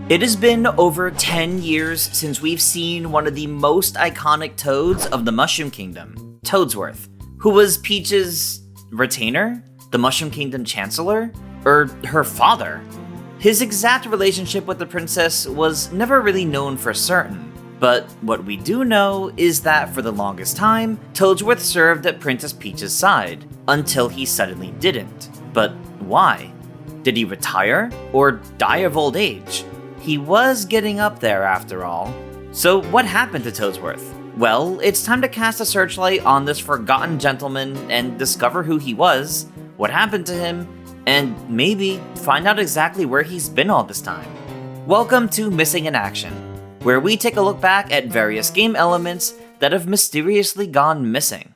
It has been over 10 years since we've seen one of the most iconic Toads of the Mushroom Kingdom, Toadsworth, who was Peach's retainer, the Mushroom Kingdom Chancellor, or her father. His exact relationship with the princess was never really known for certain, but what we do know is that for the longest time, Toadsworth served at Princess Peach's side, until he suddenly didn't. But why? Did he retire, or die of old age? He was getting up there after all. So what happened to Toadsworth? Well, it's time to cast a searchlight on this forgotten gentleman and discover who he was, what happened to him, and maybe find out exactly where he's been all this time. Welcome to Missing in Action, where we take a look back at various game elements that have mysteriously gone missing.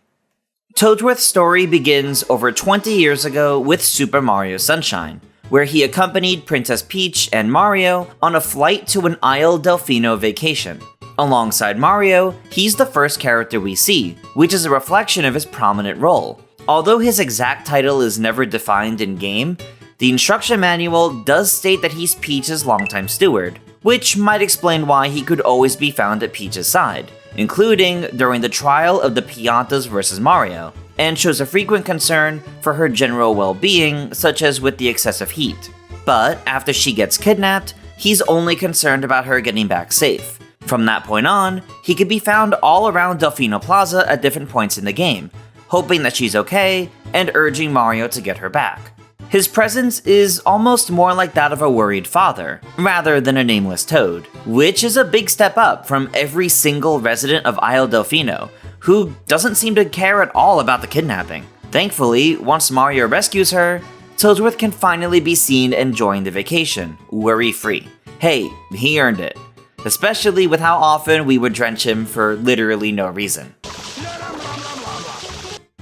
Toadsworth's story begins over 20 years ago with Super Mario Sunshine, where he accompanied Princess Peach and Mario on a flight to an Isle Delfino vacation. Alongside Mario, he's the first character we see, which is a reflection of his prominent role. Although his exact title is never defined in-game, the instruction manual does state that he's Peach's longtime steward, which might explain why he could always be found at Peach's side, including during the trial of the Piantas vs. Mario, and shows a frequent concern for her general well-being, such as with the excessive heat. But after she gets kidnapped, he's only concerned about her getting back safe. From that point on, he can be found all around Delfino Plaza at different points in the game, hoping that she's okay and urging Mario to get her back. His presence is almost more like that of a worried father, rather than a nameless toad, which is a big step up from every single resident of Isle Delfino, who doesn't seem to care at all about the kidnapping. Thankfully, once Mario rescues her, Toadsworth can finally be seen enjoying the vacation, worry-free. Hey, he earned it. Especially with how often we would drench him for literally no reason.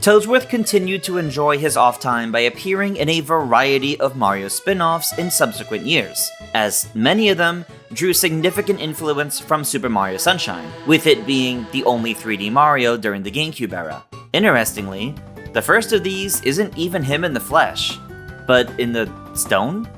Toadsworth continued to enjoy his off time by appearing in a variety of Mario spin-offs in subsequent years, as many of them drew significant influence from Super Mario Sunshine, with it being the only 3D Mario during the GameCube era. Interestingly, the first of these isn't even him in the flesh, but in the stone?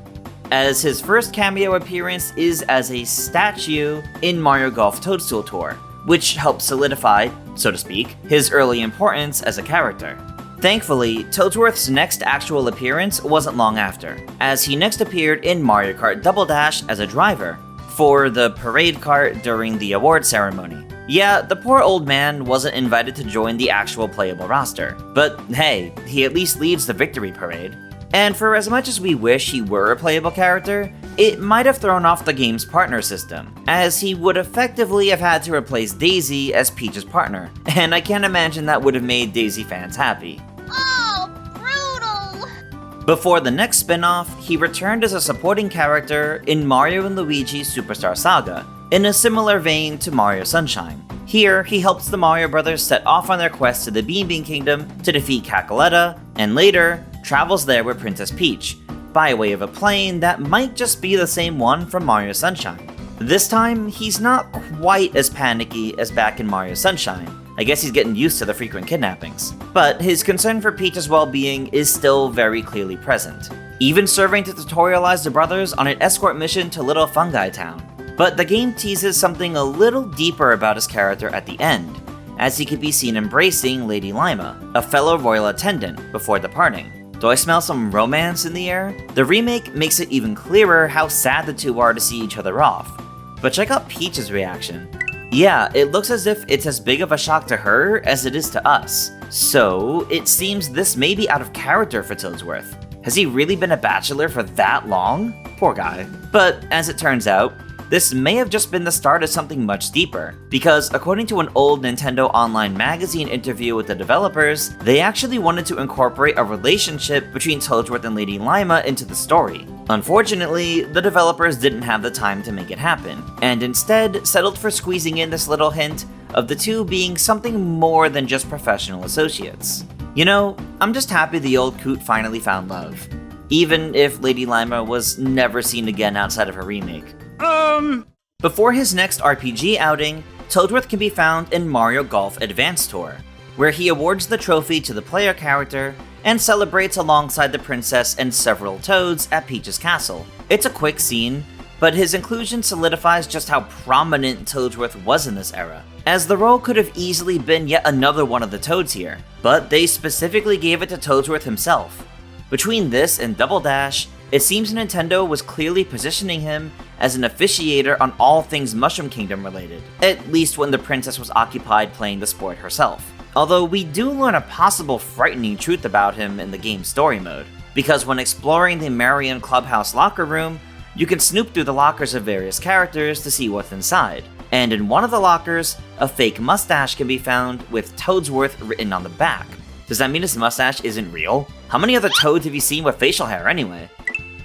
As his first cameo appearance is as a statue in Mario Golf Toadstool Tour, which helped solidify, so to speak, his early importance as a character. Thankfully, Toadsworth's next actual appearance wasn't long after, as he next appeared in Mario Kart Double Dash as a driver, for the parade cart during the award ceremony. Yeah, the poor old man wasn't invited to join the actual playable roster, but hey, he at least leads the victory parade. And for as much as we wish he were a playable character, it might have thrown off the game's partner system, as he would effectively have had to replace Daisy as Peach's partner, and I can't imagine that would have made Daisy fans happy. Oh, brutal! Before the next spin-off, he returned as a supporting character in Mario & Luigi Superstar Saga, in a similar vein to Mario Sunshine. Here, he helps the Mario brothers set off on their quest to the Bean Bean Kingdom to defeat Cackletta, and later, travels there with Princess Peach, by way of a plane that might just be the same one from Mario Sunshine. This time, he's not quite as panicky as back in Mario Sunshine. I guess he's getting used to the frequent kidnappings. But his concern for Peach's well-being is still very clearly present, even serving to tutorialize the brothers on an escort mission to Little Fungi Town. But the game teases something a little deeper about his character at the end, as he could be seen embracing Lady Lima, a fellow royal attendant, before departing. Do I smell some romance in the air? The remake makes it even clearer how sad the two are to see each other off. But check out Peach's reaction. Yeah, it looks as if it's as big of a shock to her as it is to us. So, it seems this may be out of character for Toadsworth. Has he really been a bachelor for that long? Poor guy. But, as it turns out, this may have just been the start of something much deeper, because according to an old Nintendo Online magazine interview with the developers, they actually wanted to incorporate a relationship between Toadsworth and Lady Lima into the story. Unfortunately, the developers didn't have the time to make it happen, and instead settled for squeezing in this little hint of the two being something more than just professional associates. You know, I'm just happy the old coot finally found love, even if Lady Lima was never seen again outside of her remake. Before his next RPG outing, Toadsworth can be found in Mario Golf Advance Tour, where he awards the trophy to the player character and celebrates alongside the princess and several toads at Peach's castle. It's a quick scene, but his inclusion solidifies just how prominent Toadsworth was in this era, as the role could have easily been yet another one of the Toads here, but they specifically gave it to Toadsworth himself. Between this and Double Dash, it seems Nintendo was clearly positioning him as an officiator on all things Mushroom Kingdom related, at least when the princess was occupied playing the sport herself. Although we do learn a possible frightening truth about him in the game's story mode, because when exploring the Marion Clubhouse locker room, you can snoop through the lockers of various characters to see what's inside, and in one of the lockers, a fake mustache can be found with Toadsworth written on the back. Does that mean his mustache isn't real? How many other Toads have you seen with facial hair anyway?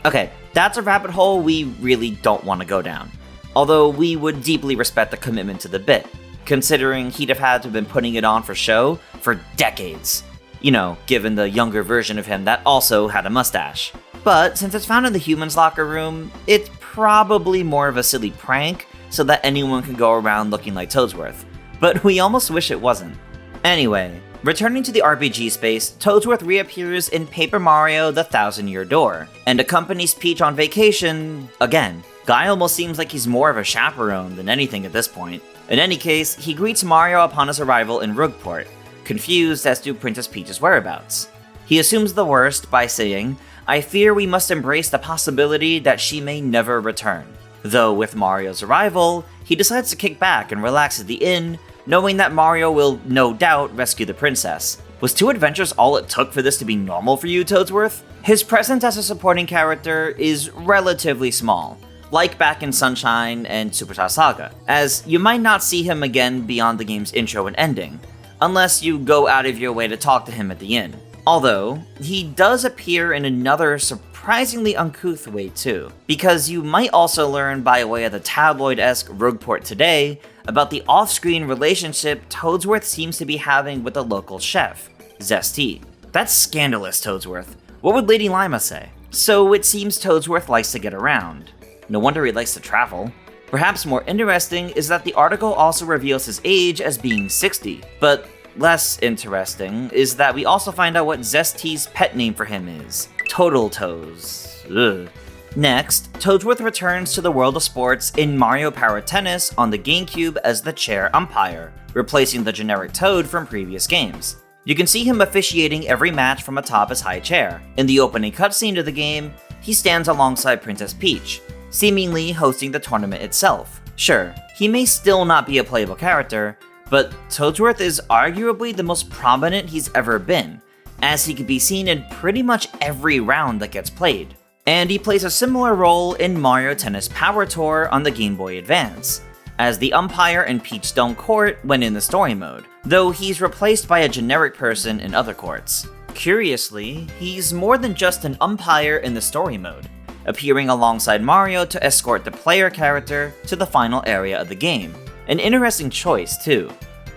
Okay, that's a rabbit hole we really don't want to go down, although we would deeply respect the commitment to the bit, considering he'd have had to have been putting it on for show for decades. You know, given the younger version of him that also had a mustache. But since it's found in the humans' locker room, it's probably more of a silly prank so that anyone can go around looking like Toadsworth. But we almost wish it wasn't. Anyway, returning to the RPG space, Toadsworth reappears in Paper Mario: The Thousand-Year Door, and accompanies Peach on vacation again. Guy almost seems like he's more of a chaperone than anything at this point. In any case, he greets Mario upon his arrival in Rogueport, confused as to Princess Peach's whereabouts. He assumes the worst by saying, "I fear we must embrace the possibility that she may never return." Though with Mario's arrival, he decides to kick back and relax at the inn, knowing that Mario will no doubt rescue the princess. Was 2 adventures all it took for this to be normal for you, Toadsworth? His presence as a supporting character is relatively small, like back in Sunshine and Superstar Saga, as you might not see him again beyond the game's intro and ending, unless you go out of your way to talk to him at the inn. Although, he does appear in another surprisingly uncouth way too, because you might also learn by way of the tabloid-esque Rogueport Today about the off-screen relationship Toadsworth seems to be having with a local chef, Zesty. That's scandalous, Toadsworth. What would Lady Lima say? So it seems Toadsworth likes to get around. No wonder he likes to travel. Perhaps more interesting is that the article also reveals his age as being 60, but less interesting is that we also find out what Zesty's pet name for him is, Total Toes. Ugh. Next, Toadsworth returns to the world of sports in Mario Power Tennis on the GameCube as the chair umpire, replacing the generic Toad from previous games. You can see him officiating every match from atop his high chair. In the opening cutscene of the game, he stands alongside Princess Peach, seemingly hosting the tournament itself. Sure, he may still not be a playable character, but Toadsworth is arguably the most prominent he's ever been, as he can be seen in pretty much every round that gets played. And he plays a similar role in Mario Tennis Power Tour on the Game Boy Advance, as the umpire in Peachstone Court when in the story mode, though he's replaced by a generic person in other courts. Curiously, he's more than just an umpire in the story mode, appearing alongside Mario to escort the player character to the final area of the game. An interesting choice, too,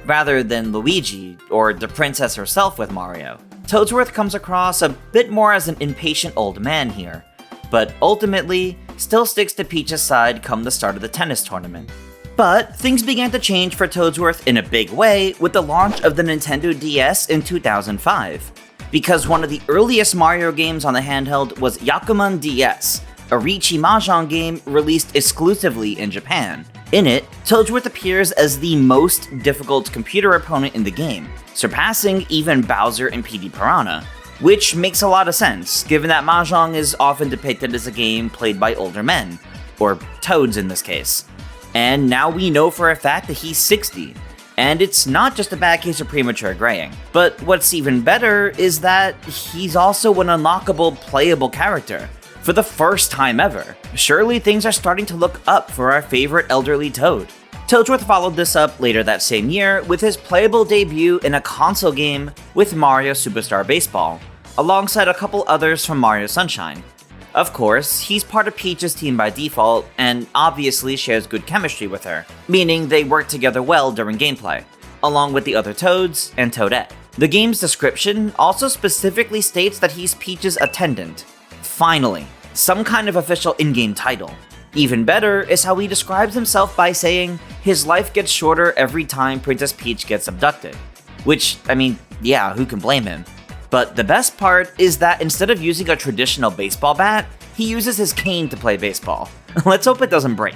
rather than Luigi or the princess herself with Mario. Toadsworth comes across a bit more as an impatient old man here, but ultimately still sticks to Peach's side come the start of the tennis tournament. But things began to change for Toadsworth in a big way with the launch of the Nintendo DS in 2005, because one of the earliest Mario games on the handheld was Yakuman DS, a Riichi Mahjong game released exclusively in Japan. In it, Toadsworth appears as the most difficult computer opponent in the game, surpassing even Bowser and Petey Piranha, which makes a lot of sense, given that Mahjong is often depicted as a game played by older men, or Toads in this case. And now we know for a fact that he's 60, and it's not just a bad case of premature graying. But what's even better is that he's also an unlockable playable character, for the first time ever. Surely things are starting to look up for our favorite elderly Toad. Toadsworth followed this up later that same year with his playable debut in a console game with Mario Superstar Baseball, alongside a couple others from Mario Sunshine. Of course, he's part of Peach's team by default, and obviously shares good chemistry with her, meaning they work together well during gameplay, along with the other Toads and Toadette. The game's description also specifically states that he's Peach's attendant. Finally, some kind of official in-game title. Even better is how he describes himself by saying his life gets shorter every time Princess Peach gets abducted. Which, I mean, yeah, who can blame him? But the best part is that instead of using a traditional baseball bat, he uses his cane to play baseball, Let's hope it doesn't break.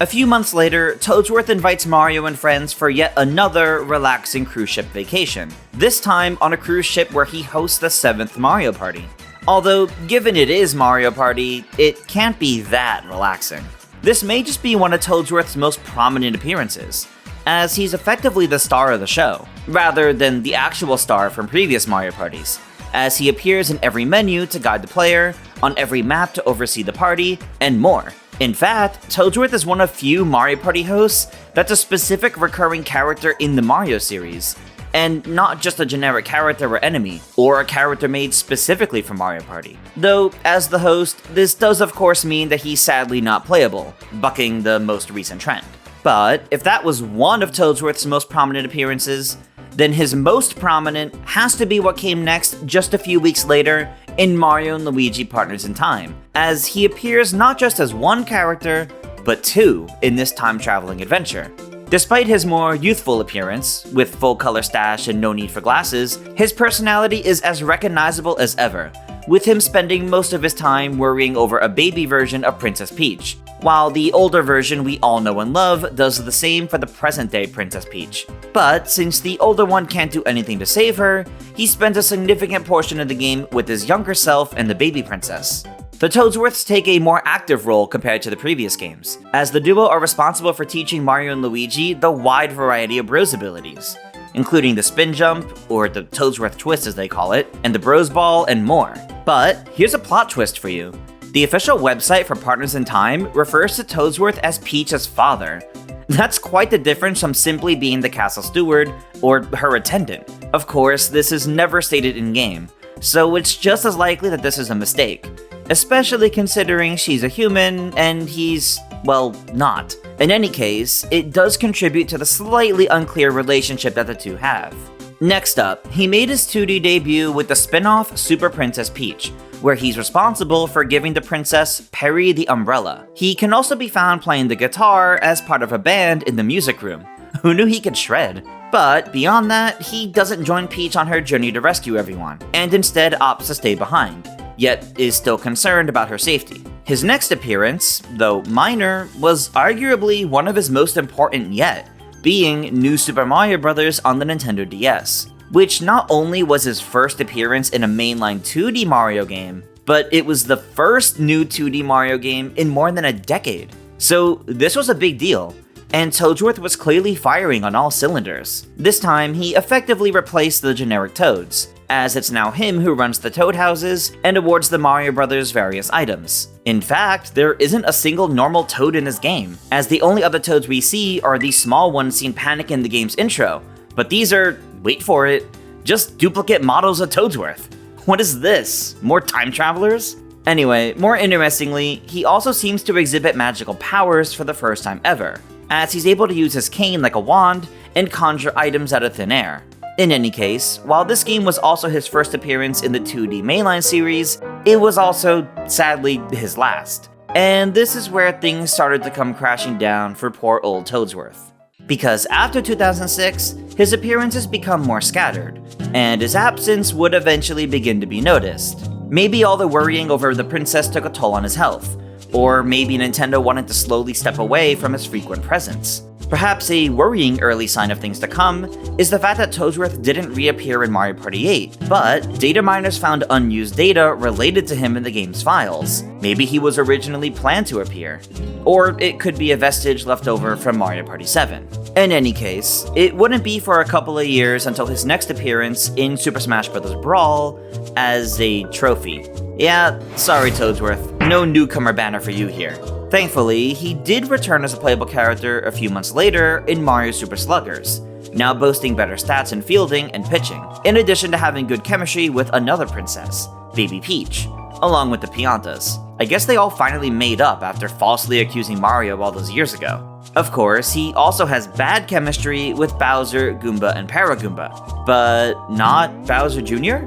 A few months later, Toadsworth invites Mario and friends for yet another relaxing cruise ship vacation, this time on a cruise ship where he hosts the 7th Mario Party. Although, given it is Mario Party, it can't be that relaxing. This may just be one of Toadsworth's most prominent appearances, as he's effectively the star of the show, rather than the actual star from previous Mario parties, as he appears in every menu to guide the player, on every map to oversee the party, and more. In fact, Toadsworth is one of few Mario Party hosts that's a specific recurring character in the Mario series, and not just a generic character or enemy, or a character made specifically for Mario Party. Though, as the host, this does of course mean that he's sadly not playable, bucking the most recent trend. But if that was one of Toadsworth's most prominent appearances, then his most prominent has to be what came next just a few weeks later in Mario & Luigi Partners in Time, as he appears not just as one character, but two in this time-traveling adventure. Despite his more youthful appearance, with full-color stash and no need for glasses, his personality is as recognizable as ever, with him spending most of his time worrying over a baby version of Princess Peach, while the older version we all know and love does the same for the present-day Princess Peach. But since the older one can't do anything to save her, he spends a significant portion of the game with his younger self and the baby princess. The Toadsworths take a more active role compared to the previous games, as the duo are responsible for teaching Mario and Luigi the wide variety of Bros abilities, including the spin jump, or the Toadsworth twist as they call it, and the Bros Ball, and more. But here's a plot twist for you. The official website for Partners in Time refers to Toadsworth as Peach's father. That's quite the difference from simply being the castle steward, or her attendant. Of course, this is never stated in-game, so it's just as likely that this is a mistake, especially considering she's a human and he's, well, not. In any case, it does contribute to the slightly unclear relationship that the two have. Next up, he made his 2D debut with the spin-off Super Princess Peach, where he's responsible for giving the princess Perry the umbrella. He can also be found playing the guitar as part of a band in the music room. Who knew he could shred? But beyond that, he doesn't join Peach on her journey to rescue everyone, and instead opts to stay behind, yet is still concerned about her safety. His next appearance, though minor, was arguably one of his most important yet, being New Super Mario Bros. On the Nintendo DS, which not only was his first appearance in a mainline 2D Mario game, but it was the first new 2D Mario game in more than a decade. So this was a big deal, and Toadsworth was clearly firing on all cylinders. This time, he effectively replaced the generic Toads, as it's now him who runs the Toad houses and awards the Mario Brothers various items. In fact, there isn't a single normal Toad in this game, as the only other Toads we see are the small ones seen panic in the game's intro, but these are, wait for it, just duplicate models of Toadsworth. What is this? More time travelers? Anyway, more interestingly, he also seems to exhibit magical powers for the first time ever, as he's able to use his cane like a wand and conjure items out of thin air. In any case, while this game was also his first appearance in the 2D mainline series, it was also, sadly, his last. And this is where things started to come crashing down for poor old Toadsworth. Because after 2006, his appearances become more scattered, and his absence would eventually begin to be noticed. Maybe all the worrying over the princess took a toll on his health, or maybe Nintendo wanted to slowly step away from his frequent presence. Perhaps a worrying early sign of things to come is the fact that Toadsworth didn't reappear in Mario Party 8, but data miners found unused data related to him in the game's files. Maybe he was originally planned to appear. Or it could be a vestige left over from Mario Party 7. In any case, it wouldn't be for a couple of years until his next appearance in Super Smash Bros. Brawl as a trophy. Yeah, sorry Toadsworth, no newcomer banner for you here. Thankfully, he did return as a playable character a few months later in Mario Super Sluggers, now boasting better stats in fielding and pitching, in addition to having good chemistry with another princess, Baby Peach, along with the Piantas. I guess they all finally made up after falsely accusing Mario all those years ago. Of course, he also has bad chemistry with Bowser, Goomba, and Paragoomba, but not Bowser Jr.?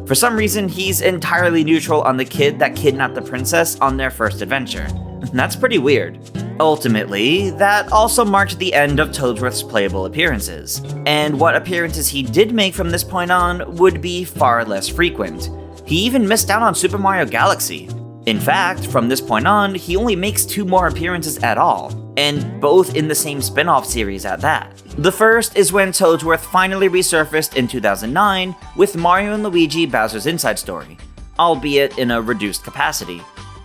For some reason, he's entirely neutral on the kid that kidnapped the princess on their first adventure. That's pretty weird. Ultimately, that also marked the end of Toadsworth's playable appearances, and what appearances he did make from this point on would be far less frequent. He even missed out on Super Mario Galaxy. In fact, from this point on, he only makes 2 more appearances at all, and both in the same spin-off series at that. The first is when Toadsworth finally resurfaced in 2009 with Mario & Luigi Bowser's Inside Story, albeit in a reduced capacity.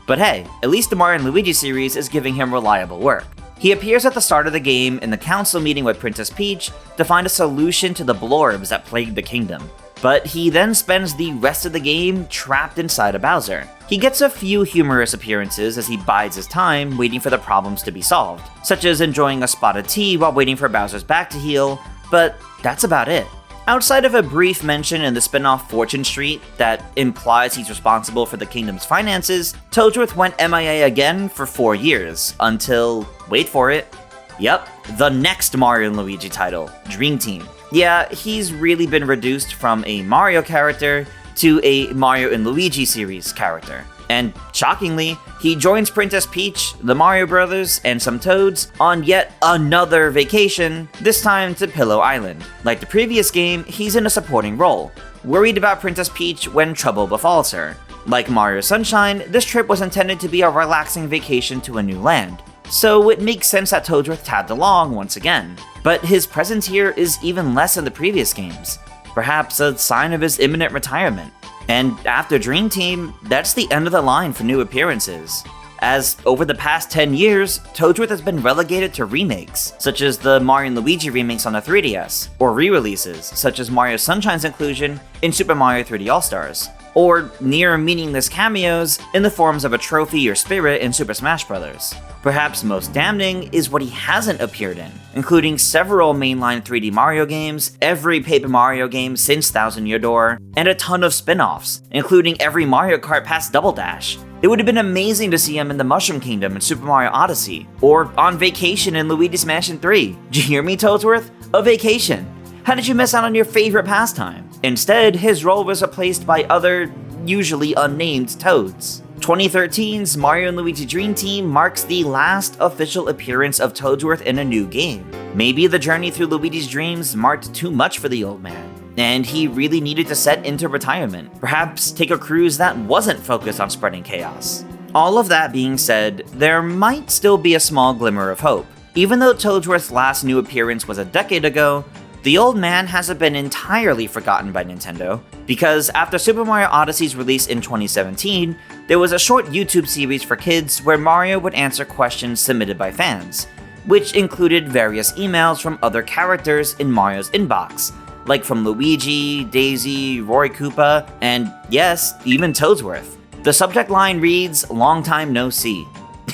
But hey, at least the Mario & Luigi series is giving him reliable work. He appears at the start of the game in the council meeting with Princess Peach to find a solution to the blorbs that plague the kingdom. But he then spends the rest of the game trapped inside of Bowser. He gets a few humorous appearances as he bides his time waiting for the problems to be solved, such as enjoying a spot of tea while waiting for Bowser's back to heal, but that's about it. Outside of a brief mention in the spin-off Fortune Street that implies he's responsible for the kingdom's finances, Toadsworth went MIA again for 4 years, until, wait for it, yep, the next Mario & Luigi title, Dream Team. Yeah, he's really been reduced from a Mario character to a Mario & Luigi series character. And shockingly, he joins Princess Peach, the Mario Brothers, and some Toads on yet another vacation, this time to Pillow Island. Like the previous game, he's in a supporting role, worried about Princess Peach when trouble befalls her. Like Mario Sunshine, this trip was intended to be a relaxing vacation to a new land, so it makes sense that Toadsworth tagged along once again. But his presence here is even less than the previous games, perhaps a sign of his imminent retirement. And after Dream Team, that's the end of the line for new appearances, as over the past 10 years, Toadsworth has been relegated to remakes, such as the Mario & Luigi remakes on the 3DS, or re-releases, such as Mario Sunshine's inclusion in Super Mario 3D All-Stars, or near meaningless cameos in the forms of a trophy or spirit in Super Smash Bros. Perhaps most damning is what he hasn't appeared in, including several mainline 3D Mario games, every Paper Mario game since Thousand Year Door, and a ton of spin-offs, including every Mario Kart past Double Dash. It would have been amazing to see him in the Mushroom Kingdom in Super Mario Odyssey, or on vacation in Luigi's Mansion 3. Did you hear me, Toadsworth? A vacation. How did you miss out on your favorite pastime? Instead, his role was replaced by other, usually unnamed Toads. 2013's Mario & Luigi Dream Team marks the last official appearance of Toadsworth in a new game. Maybe the journey through Luigi's dreams marked too much for the old man, and he really needed to set into retirement, perhaps take a cruise that wasn't focused on spreading chaos. All of that being said, there might still be a small glimmer of hope. Even though Toadsworth's last new appearance was a decade ago, the old man hasn't been entirely forgotten by Nintendo, because after Super Mario Odyssey's release in 2017, there was a short YouTube series for kids where Mario would answer questions submitted by fans, which included various emails from other characters in Mario's inbox, like from Luigi, Daisy, Roy Koopa, and yes, even Toadsworth. The subject line reads, "Long time no see."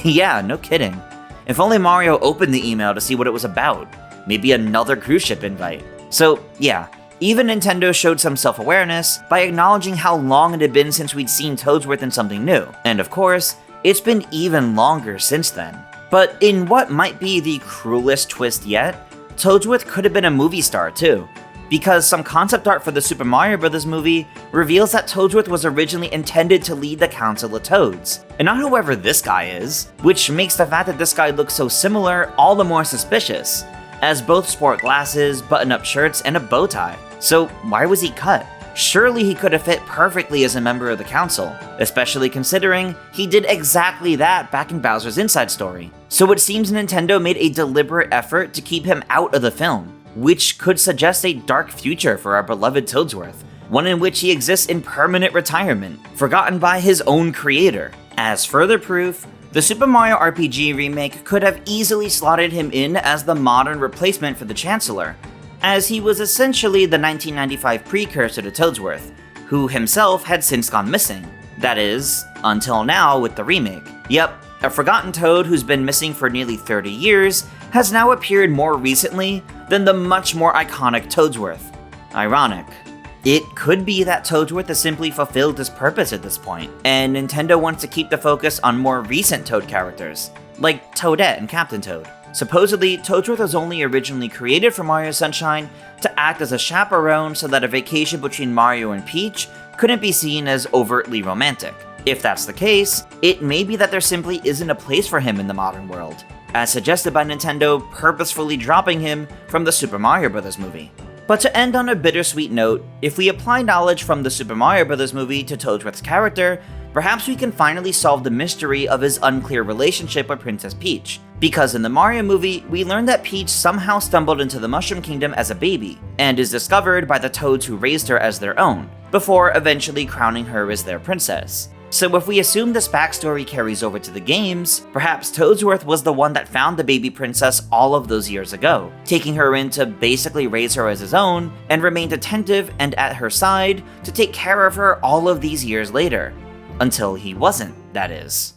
Yeah, no kidding. If only Mario opened the email to see what it was about. Maybe another cruise ship invite. So yeah, even Nintendo showed some self-awareness by acknowledging how long it had been since we'd seen Toadsworth in something new. And of course, it's been even longer since then. But in what might be the cruelest twist yet, Toadsworth could have been a movie star too, because some concept art for the Super Mario Bros. Movie reveals that Toadsworth was originally intended to lead the Council of Toads, and not whoever this guy is, which makes the fact that this guy looks so similar all the more suspicious, as both sport glasses, button-up shirts, and a bow tie. So why was he cut? Surely he could have fit perfectly as a member of the council, especially considering he did exactly that back in Bowser's Inside Story. So it seems Nintendo made a deliberate effort to keep him out of the film, which could suggest a dark future for our beloved Toadsworth, one in which he exists in permanent retirement, forgotten by his own creator. As further proof, the Super Mario RPG remake could have easily slotted him in as the modern replacement for the Chancellor, as he was essentially the 1995 precursor to Toadsworth, who himself had since gone missing. That is, until now with the remake. Yep, a forgotten Toad who's been missing for nearly 30 years has now appeared more recently than the much more iconic Toadsworth. Ironic. It could be that Toadsworth has simply fulfilled his purpose at this point, and Nintendo wants to keep the focus on more recent Toad characters, like Toadette and Captain Toad. Supposedly, Toadsworth was only originally created for Mario Sunshine to act as a chaperone so that a vacation between Mario and Peach couldn't be seen as overtly romantic. If that's the case, it may be that there simply isn't a place for him in the modern world, as suggested by Nintendo purposefully dropping him from the Super Mario Bros. Movie. But to end on a bittersweet note, if we apply knowledge from the Super Mario Bros. Movie to Toadsworth's character, perhaps we can finally solve the mystery of his unclear relationship with Princess Peach. Because in the Mario movie, we learn that Peach somehow stumbled into the Mushroom Kingdom as a baby, and is discovered by the Toads who raised her as their own, before eventually crowning her as their princess. So if we assume this backstory carries over to the games, perhaps Toadsworth was the one that found the baby princess all of those years ago, taking her in to basically raise her as his own, and remained attentive and at her side to take care of her all of these years later. Until he wasn't, that is.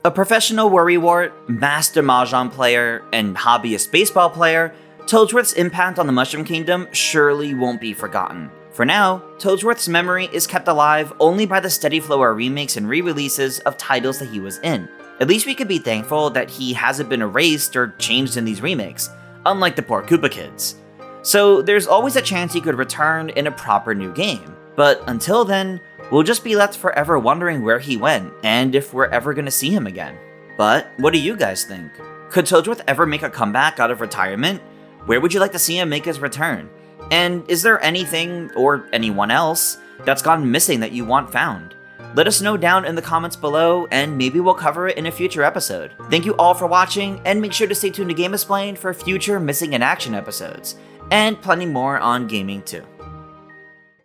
A professional worrywart, master mahjong player, and hobbyist baseball player, Toadsworth's impact on the Mushroom Kingdom surely won't be forgotten. For now, Toadsworth's memory is kept alive only by the steady flow of remakes and re-releases of titles that he was in. At least we could be thankful that he hasn't been erased or changed in these remakes, unlike the poor Koopa kids. So there's always a chance he could return in a proper new game. But until then, we'll just be left forever wondering where he went, and if we're ever gonna see him again. But what do you guys think? Could Toadsworth ever make a comeback out of retirement? Where would you like to see him make his return? And is there anything, or anyone else, that's gone missing that you want found? Let us know down in the comments below, and maybe we'll cover it in a future episode. Thank you all for watching, and make sure to stay tuned to GameXplain for future Missing in Action episodes, and plenty more on gaming too.